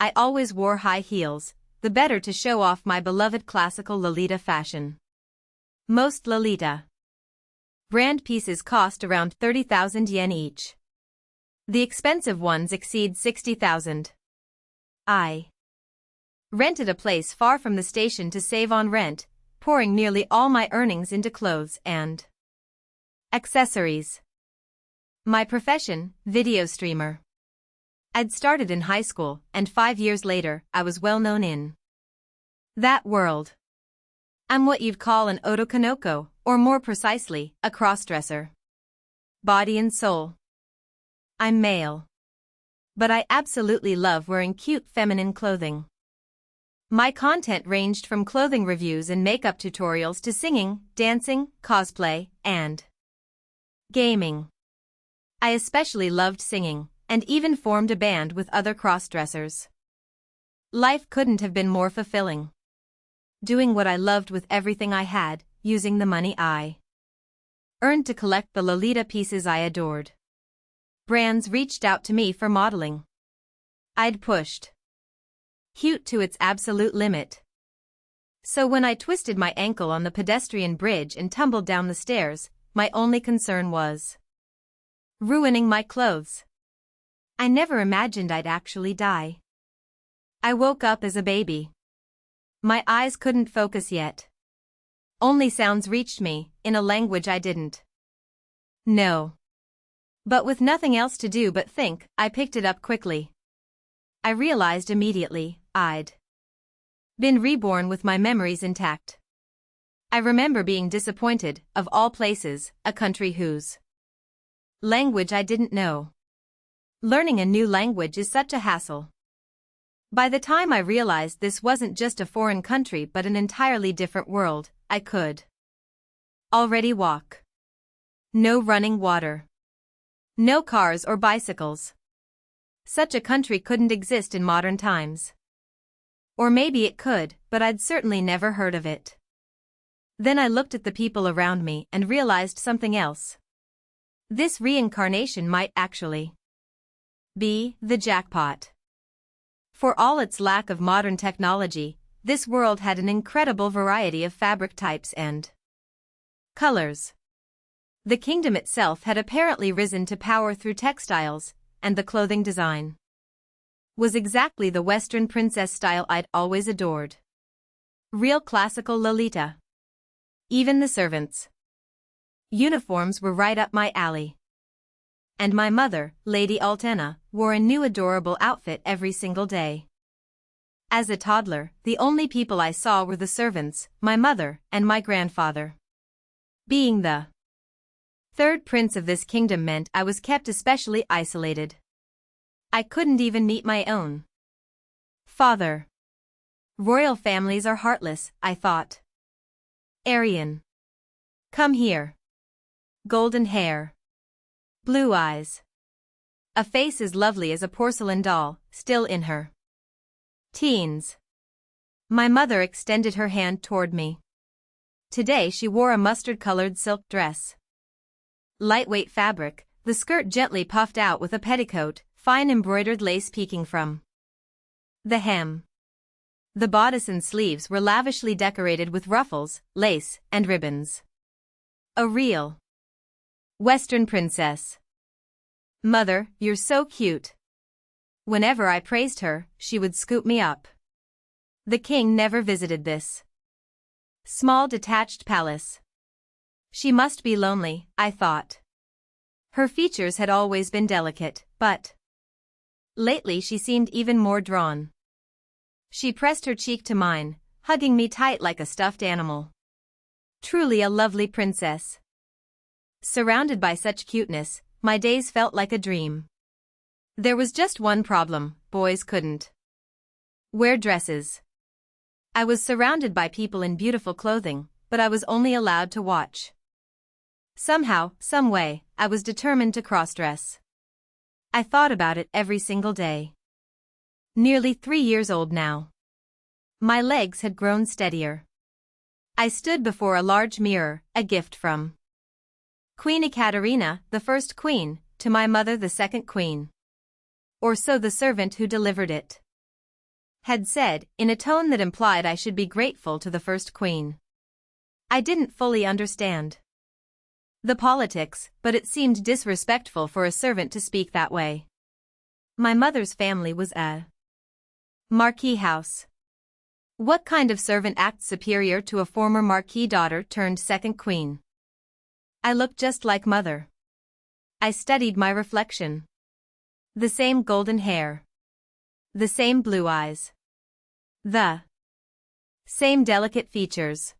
I always wore high heels, the better to show off my beloved classical Lolita fashion. Most Lolita brand pieces cost around 30,000 yen each. The expensive ones exceed 60,000. I rented a place far from the station to save on rent, pouring nearly all my earnings into clothes and accessories. My profession, video streamer. I'd started in high school, and 5 years later, I was well known in that world. I'm what you'd call an otokonoko, or more precisely, a crossdresser. Body and soul. I'm male. But I absolutely love wearing cute feminine clothing. My content ranged from clothing reviews and makeup tutorials to singing, dancing, cosplay, and gaming. I especially loved singing, and even formed a band with other crossdressers. Life couldn't have been more fulfilling. Doing what I loved with everything I had, using the money I earned to collect the Lolita pieces I adored. Brands reached out to me for modeling. I'd pushed cute to its absolute limit. So when I twisted my ankle on the pedestrian bridge and tumbled down the stairs, my only concern was ruining my clothes. I never imagined I'd actually die. I woke up as a baby. My eyes couldn't focus yet. Only sounds reached me, in a language I didn't know. But with nothing else to do but think, I picked it up quickly. I realized immediately, I'd been reborn with my memories intact. I remember being disappointed, of all places, a country whose language I didn't know. Learning a new language is such a hassle. By the time I realized this wasn't just a foreign country but an entirely different world, I could already walk. No running water. No cars or bicycles. Such a country couldn't exist in modern times. Or maybe it could, but I'd certainly never heard of it. Then I looked at the people around me and realized something else. This reincarnation might actually be the jackpot. For all its lack of modern technology, this world had an incredible variety of fabric types and colors. The kingdom itself had apparently risen to power through textiles, and the clothing design was exactly the Western princess style I'd always adored. Real classical Lolita. Even the servants' uniforms were right up my alley. And my mother, Lady Altena, wore a new adorable outfit every single day. As a toddler, the only people I saw were the servants, my mother, and my grandfather. Being the third prince of this kingdom meant I was kept especially isolated. I couldn't even meet my own father. Royal families are heartless, I thought. Aryan. Come here. Golden hair. Blue eyes. A face as lovely as a porcelain doll, still in her teens. My mother extended her hand toward me. Today she wore a mustard-colored silk dress. Lightweight fabric, the skirt gently puffed out with a petticoat, fine embroidered lace peeking from the hem. The bodice and sleeves were lavishly decorated with ruffles, lace, and ribbons. A real Western princess. Mother, you're so cute. Whenever I praised her, she would scoop me up. The king never visited this small detached palace. She must be lonely, I thought. Her features had always been delicate, but lately she seemed even more drawn. She pressed her cheek to mine, hugging me tight like a stuffed animal. Truly a lovely princess. Surrounded by such cuteness, my days felt like a dream. There was just one problem: boys couldn't wear dresses. I was surrounded by people in beautiful clothing, but I was only allowed to watch. Somehow, some way, I was determined to cross-dress. I thought about it every single day. Nearly 3 years old now. My legs had grown steadier. I stood before a large mirror, a gift from Queen Ekaterina, the first queen, to my mother the second queen. Or so the servant who delivered it had said, in a tone that implied I should be grateful to the first queen. I didn't fully understand the politics, but it seemed disrespectful for a servant to speak that way. My mother's family was a marquis house. What kind of servant acts superior to a former marquis daughter turned second queen? I looked just like mother. I studied my reflection. The same golden hair. The same blue eyes. The same delicate features.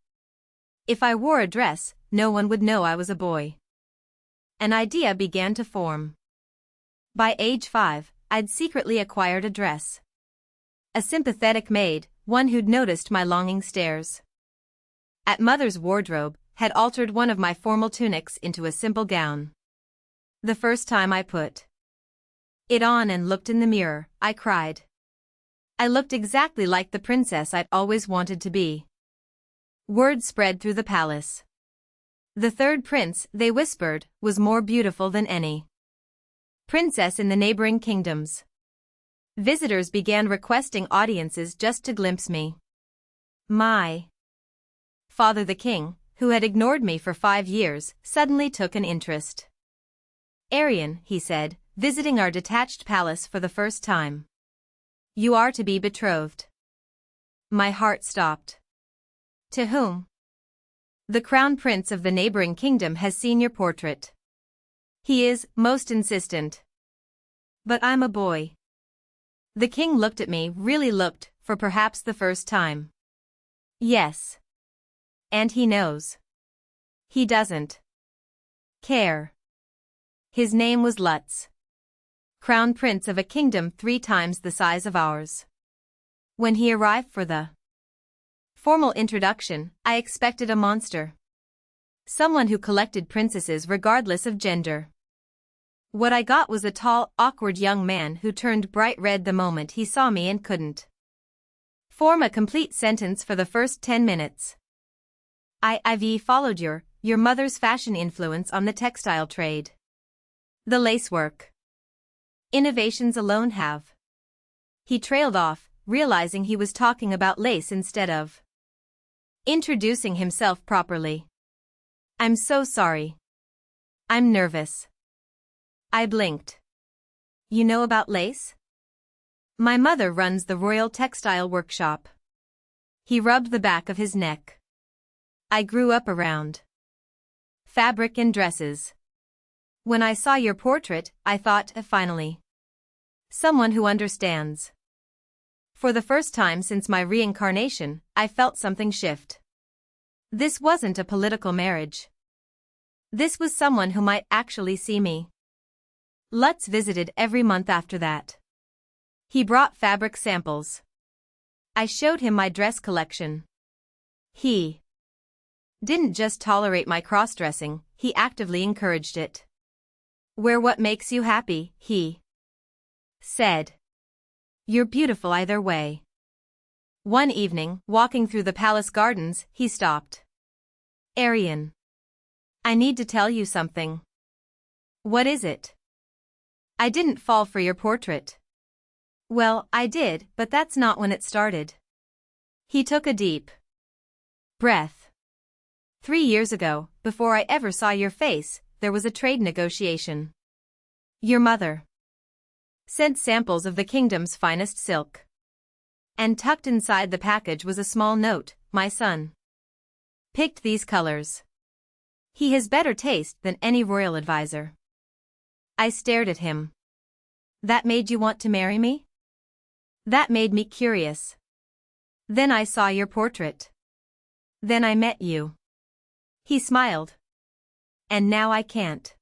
If I wore a dress, no one would know I was a boy. An idea began to form. By age 5, I'd secretly acquired a dress. A sympathetic maid, one who'd noticed my longing stares. At mother's wardrobe, had altered one of my formal tunics into a simple gown. The first time I put it on and looked in the mirror, I cried. I looked exactly like the princess I'd always wanted to be. Word spread through the palace. The third prince, they whispered, was more beautiful than any princess in the neighboring kingdoms. Visitors began requesting audiences just to glimpse me. My father the king, who had ignored me for 5 years, suddenly took an interest. Arian, he said, visiting our detached palace for the first time. You are to be betrothed. My heart stopped. To whom? The crown prince of the neighboring kingdom has seen your portrait. He is most insistent. But I'm a boy. The king looked at me, really looked, for perhaps the first time. Yes. And he knows. He doesn't care. His name was Lutz. Crown prince of a kingdom 3 times the size of ours. When he arrived for the formal introduction, I expected a monster. Someone who collected princesses regardless of gender. What I got was a tall, awkward young man who turned bright red the moment he saw me and couldn't form a complete sentence for the first 10 minutes. I've followed your mother's fashion influence on the textile trade. The lacework innovations alone have. He trailed off, realizing he was talking about lace instead of introducing himself properly. I'm so sorry. I'm nervous. I blinked. You know about lace? My mother runs the Royal Textile Workshop. He rubbed the back of his neck. I grew up around fabric and dresses. When I saw your portrait, I thought, finally. Someone who understands. For the first time since my reincarnation, I felt something shift. This wasn't a political marriage. This was someone who might actually see me. Lutz visited every month after that. He brought fabric samples. I showed him my dress collection. He didn't just tolerate my cross-dressing, he actively encouraged it. Wear what makes you happy, he said. You're beautiful either way. One evening, walking through the palace gardens, he stopped. Arian. I need to tell you something. What is it? I didn't fall for your portrait. Well, I did, but that's not when it started. He took a deep breath. 3 years ago, before I ever saw your face, there was a trade negotiation. Your mother sent samples of the kingdom's finest silk. And tucked inside the package was a small note, my son picked these colors. He has better taste than any royal advisor. I stared at him. That made you want to marry me? That made me curious. Then I saw your portrait. Then I met you. He smiled. And now I can't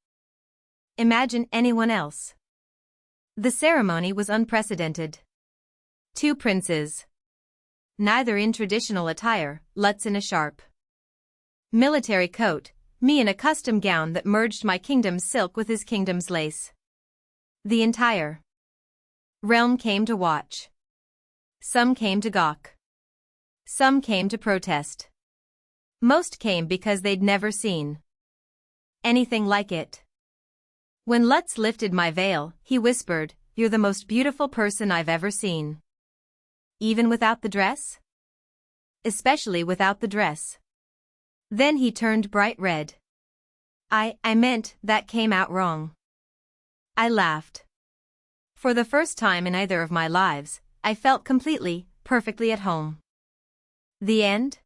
imagine anyone else. The ceremony was unprecedented. 2 princes. Neither in traditional attire, Lutz in a sharp military coat, me in a custom gown that merged my kingdom's silk with his kingdom's lace. The entire realm came to watch. Some came to gawk. Some came to protest. Most came because they'd never seen anything like it. When Lutz lifted my veil, he whispered, "You're the most beautiful person I've ever seen." Even without the dress? Especially without the dress. Then he turned bright red. I meant that came out wrong. I laughed. For the first time in either of my lives, I felt completely, perfectly at home. The end?